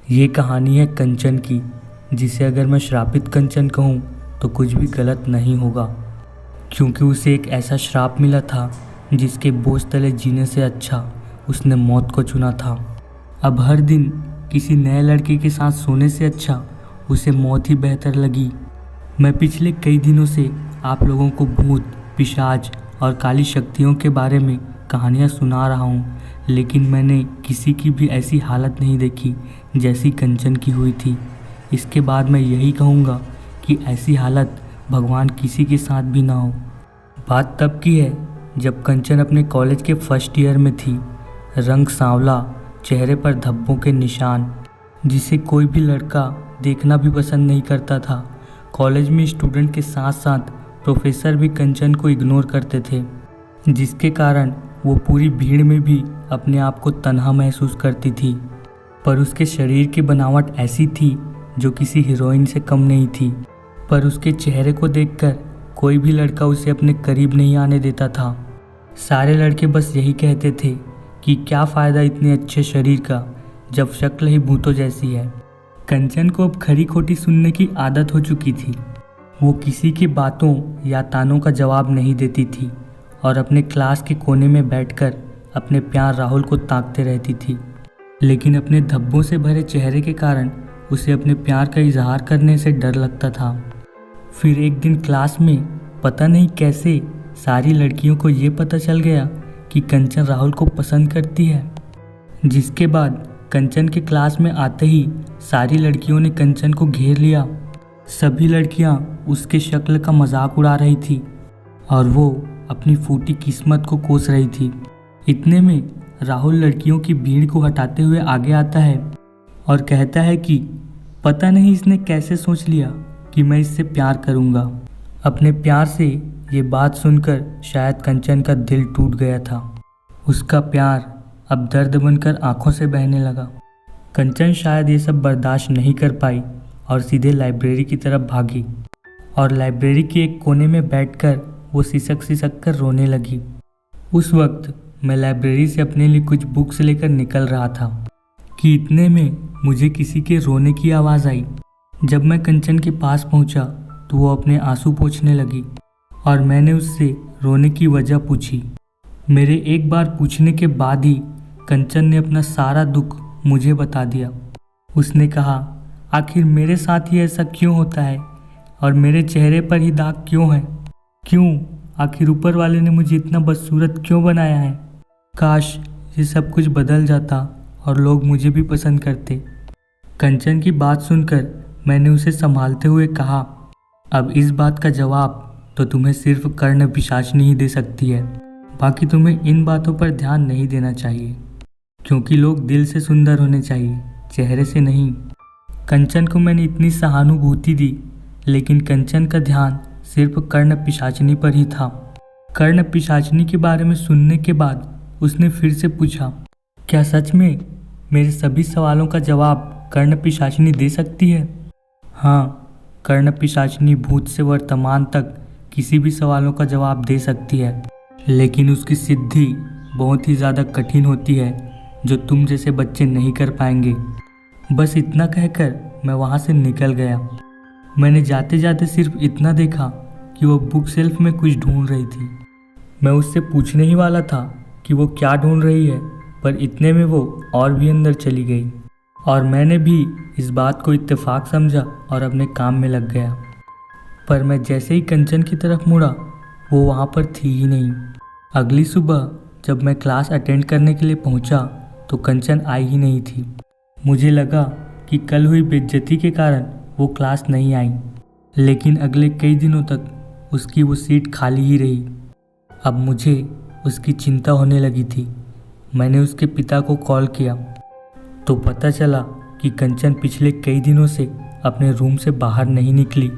ये कहानी है कंचन की, जिसे अगर मैं श्रापित कंचन कहूँ तो कुछ भी गलत नहीं होगा, क्योंकि उसे एक ऐसा श्राप मिला था जिसके बोझ तले जीने से अच्छा उसने मौत को चुना था। अब हर दिन किसी नए लड़के के साथ सोने से अच्छा उसे मौत ही बेहतर लगी। मैं पिछले कई दिनों से आप लोगों को भूत, पिशाच और काली शक्तियों के बारे में कहानियाँ सुना रहा हूँ, लेकिन मैंने किसी की भी ऐसी हालत नहीं देखी जैसी कंचन की हुई थी। इसके बाद मैं यही कहूँगा कि ऐसी हालत भगवान किसी के साथ भी ना हो। बात तब की है जब कंचन अपने कॉलेज के फर्स्ट ईयर में थी। रंग सांवला, चेहरे पर धब्बों के निशान, जिसे कोई भी लड़का देखना भी पसंद नहीं करता था। कॉलेज में स्टूडेंट के साथ साथ प्रोफेसर भी कंचन को इग्नोर करते थे, जिसके कारण वो पूरी भीड़ में भी अपने आप को तन्हा महसूस करती थी। पर उसके शरीर की बनावट ऐसी थी जो किसी हीरोइन से कम नहीं थी। पर उसके चेहरे को देखकर कोई भी लड़का उसे अपने करीब नहीं आने देता था। सारे लड़के बस यही कहते थे कि क्या फ़ायदा इतने अच्छे शरीर का जब शक्ल ही भूतों जैसी है। कंचन को अब खरी खोटी सुनने की आदत हो चुकी थी। वो किसी की बातों या तानों का जवाब नहीं देती थी और अपने क्लास के कोने में बैठकर अपने प्यार राहुल को ताकते रहती थी। लेकिन अपने धब्बों से भरे चेहरे के कारण उसे अपने प्यार का इजहार करने से डर लगता था। फिर एक दिन क्लास में पता नहीं कैसे सारी लड़कियों को ये पता चल गया कि कंचन राहुल को पसंद करती है, जिसके बाद कंचन के क्लास में आते ही सारी लड़कियों ने कंचन को घेर लिया। सभी लड़कियां उसके शक्ल का मजाक उड़ा रही थी और वो अपनी फूटी किस्मत को कोस रही थी। इतने में राहुल लड़कियों की भीड़ को हटाते हुए आगे आता है और कहता है कि पता नहीं इसने कैसे सोच लिया कि मैं इससे प्यार करूंगा। अपने प्यार से ये बात सुनकर शायद कंचन का दिल टूट गया था। उसका प्यार अब दर्द बनकर आंखों से बहने लगा। कंचन शायद ये सब बर्दाश्त नहीं कर पाई और सीधे लाइब्रेरी की तरफ भागी और लाइब्रेरी के एक कोने में बैठकर वो सिसक सिसक कर रोने लगी। उस वक्त मैं लाइब्रेरी से अपने लिए कुछ बुक्स लेकर निकल रहा था कि इतने में मुझे किसी के रोने की आवाज़ आई। जब मैं कंचन के पास पहुंचा तो वो अपने आंसू पोंछने लगी और मैंने उससे रोने की वजह पूछी। मेरे एक बार पूछने के बाद ही कंचन ने अपना सारा दुख मुझे बता दिया। उसने कहा, आखिर मेरे साथ ही ऐसा क्यों होता है और मेरे चेहरे पर ही दाग क्यों है? क्यों? आखिर ऊपर वाले ने मुझे इतना बदसूरत क्यों बनाया है? काश ये सब कुछ बदल जाता और लोग मुझे भी पसंद करते। कंचन की बात सुनकर मैंने उसे संभालते हुए कहा, अब इस बात का जवाब तो तुम्हें सिर्फ कर्ण पिशाचनी ही दे सकती है। बाकी तुम्हें इन बातों पर ध्यान नहीं देना चाहिए, क्योंकि लोग दिल से सुंदर होने चाहिए, चेहरे से नहीं। कंचन को मैंने इतनी सहानुभूति दी, लेकिन कंचन का ध्यान सिर्फ कर्ण पिशाचनी पर ही था। कर्ण पिशाचनी के बारे में सुनने के बाद उसने फिर से पूछा, क्या सच में मेरे सभी सवालों का जवाब कर्ण पिशाचनी दे सकती है? हाँ, कर्ण पिशाचनी भूत से वर्तमान तक किसी भी सवालों का जवाब दे सकती है, लेकिन उसकी सिद्धि बहुत ही ज़्यादा कठिन होती है, जो तुम जैसे बच्चे नहीं कर पाएंगे। बस इतना कहकर मैं वहाँ से निकल गया। मैंने जाते जाते सिर्फ इतना देखा कि वो बुक शेल्फ में कुछ ढूंढ रही थी। मैं उससे पूछने ही वाला था कि वो क्या ढूंढ रही है, पर इतने में वो और भी अंदर चली गई और मैंने भी इस बात को इत्तेफाक समझा और अपने काम में लग गया। पर मैं जैसे ही कंचन की तरफ मुड़ा, वो वहाँ पर थी ही नहीं। अगली सुबह जब मैं क्लास अटेंड करने के लिए पहुँचा तो कंचन आई ही नहीं थी। मुझे लगा कि कल हुई बेइज्जती के कारण वो क्लास नहीं आई, लेकिन अगले कई दिनों तक उसकी वो सीट खाली ही रही। अब मुझे उसकी चिंता होने लगी थी। मैंने उसके पिता को कॉल किया तो पता चला कि कंचन पिछले कई दिनों से अपने रूम से बाहर नहीं निकली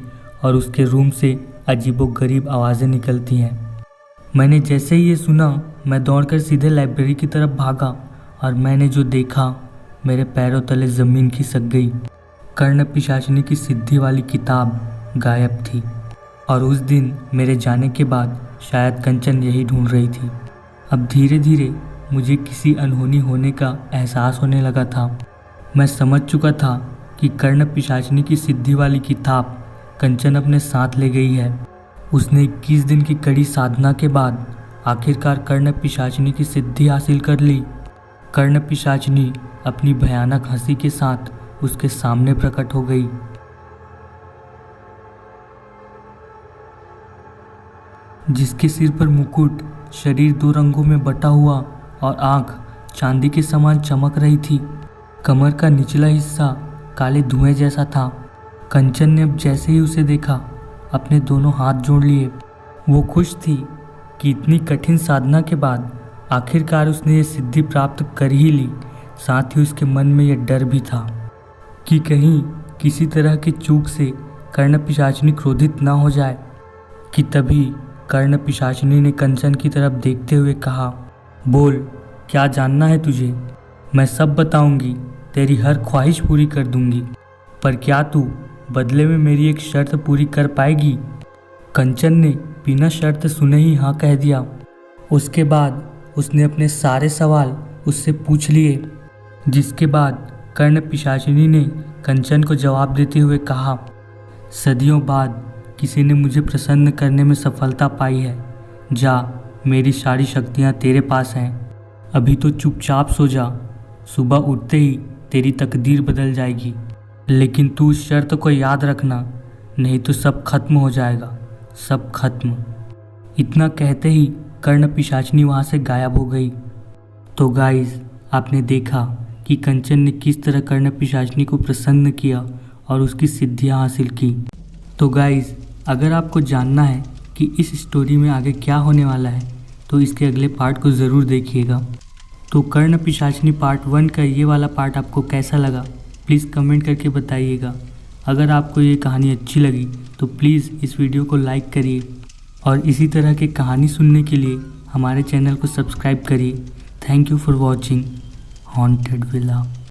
और उसके रूम से अजीबोगरीब आवाज़ें निकलती हैं। मैंने जैसे ही ये सुना, मैं दौड़कर सीधे लाइब्रेरी की तरफ भागा और मैंने जो देखा, मेरे पैरों तले ज़मीन खिसक गई। कर्ण पिशाचनी की सिद्धि वाली किताब गायब थी और उस दिन मेरे जाने के बाद शायद कंचन यही ढूंढ रही थी। अब धीरे धीरे मुझे किसी अनहोनी होने का एहसास होने लगा था। मैं समझ चुका था कि कर्ण पिशाचिनी की सिद्धि वाली किताब कंचन अपने साथ ले गई है। उसने 21 दिन की कड़ी साधना के बाद आखिरकार कर्ण पिशाचिनी की सिद्धि हासिल कर ली। कर्ण पिशाचिनी अपनी भयानक हंसी के साथ उसके सामने प्रकट हो गई। जिसके सिर पर मुकुट, शरीर 2 रंगों में बटा हुआ और आंख चांदी के समान चमक रही थी। कमर का निचला हिस्सा काले धुएं जैसा था। कंचन ने अब जैसे ही उसे देखा अपने दोनों हाथ जोड़ लिए। वो खुश थी कि इतनी कठिन साधना के बाद आखिरकार उसने ये सिद्धि प्राप्त कर ही ली। साथ ही उसके मन में यह डर भी था कि कहीं किसी तरह की चूक से कर्ण पिशाचिनी क्रोधित ना हो जाए। कि तभी कर्ण पिशाचिनी ने कंचन की तरफ देखते हुए कहा, बोल, क्या जानना है तुझे? मैं सब बताऊंगी, तेरी हर ख्वाहिश पूरी कर दूंगी, पर क्या तू बदले में मेरी एक शर्त पूरी कर पाएगी? कंचन ने बिना शर्त सुने ही हाँ कह दिया। उसके बाद उसने अपने सारे सवाल उससे पूछ लिए, जिसके बाद कर्ण पिशाचिनी ने कंचन को जवाब देते हुए कहा, सदियों बाद किसी ने मुझे प्रसन्न करने में सफलता पाई है। जा, मेरी सारी शक्तियाँ तेरे पास हैं। अभी तो चुपचाप सो जा, सुबह उठते ही तेरी तकदीर बदल जाएगी। लेकिन तू उस शर्त को याद रखना, नहीं तो सब खत्म हो जाएगा, सब खत्म। इतना कहते ही कर्ण पिशाचिनी वहाँ से गायब हो गई। तो गाइस, आपने देखा कि कंचन ने किस तरह कर्ण पिशाचिनी को प्रसन्न किया और उसकी सिद्धियाँ हासिल की। तो गाइस, अगर आपको जानना है कि इस स्टोरी में आगे क्या होने वाला है तो इसके अगले पार्ट को ज़रूर देखिएगा। तो कर्ण पिशाचिनी पार्ट 1 का ये वाला पार्ट आपको कैसा लगा प्लीज़ कमेंट करके बताइएगा। अगर आपको ये कहानी अच्छी लगी तो प्लीज़ इस वीडियो को लाइक करिए और इसी तरह की कहानी सुनने के लिए हमारे चैनल को सब्सक्राइब करिए। Thank you for watching haunted villa.